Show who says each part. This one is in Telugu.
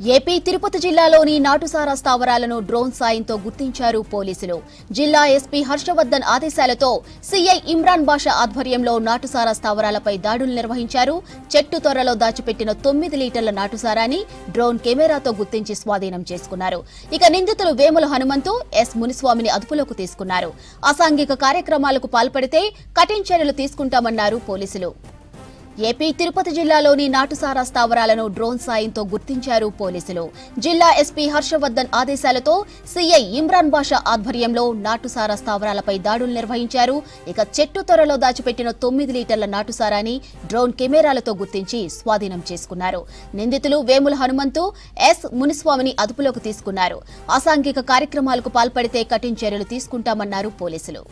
Speaker 1: ఏపీ తిరుపతి జిల్లాలోని నాటుసారా స్థావరాలను డ్రోన్ సాయంతో గుర్తించారు పోలీసులు. జిల్లా ఎస్పీ హర్షవర్ధన్ ఆదేశాలతో సీఐ ఇమ్రాన్ బాషా ఆధ్వర్యంలో నాటుసారా స్థావరాలపై దాడులు నిర్వహించారు. చెట్టు తొర్రలో దాచిపెట్టిన 9 లీటర్ల నాటుసారాని డ్రోన్ కెమెరాతో గుర్తించి స్వాధీనం చేసుకున్నారు. ఇక నిందితులు వేముల హనుమంతు, ఎస్ మునిస్వామిని అదుపులోకి తీసుకున్నారు. అసాంఘిక కార్యక్రమాలకు పాల్పడితే కఠిన చర్యలు తీసుకుంటామన్నారు పోలీసులు. ఏపీ తిరుపతి జిల్లాలోని నాటుసారా స్థావరాలను డ్రోన్ సాయంతో గుర్తించారు పోలీసులు. జిల్లా ఎస్పీ హర్షవర్ధన్ ఆదేశాలతో సీఐ ఇమ్రాన్ బాషా ఆధ్వర్యంలో నాటుసారా స్థావరాలపై దాడులు నిర్వహించారు. ఇక చెట్టు తొర్రలో దాచిపెట్టిన 9 లీటర్ల నాటుసారాని డ్రోన్ కెమెరాలతో గుర్తించి స్వాధీనం చేసుకున్నారు. నిందితులు వేముల హనుమంతు, ఎస్ మునిస్వామిని అదుపులోకి తీసుకున్నారు. అసాంఘిక కార్యక్రమాలకు పాల్పడితే కఠిన చర్యలు తీసుకుంటామన్నారు పోలీసులు.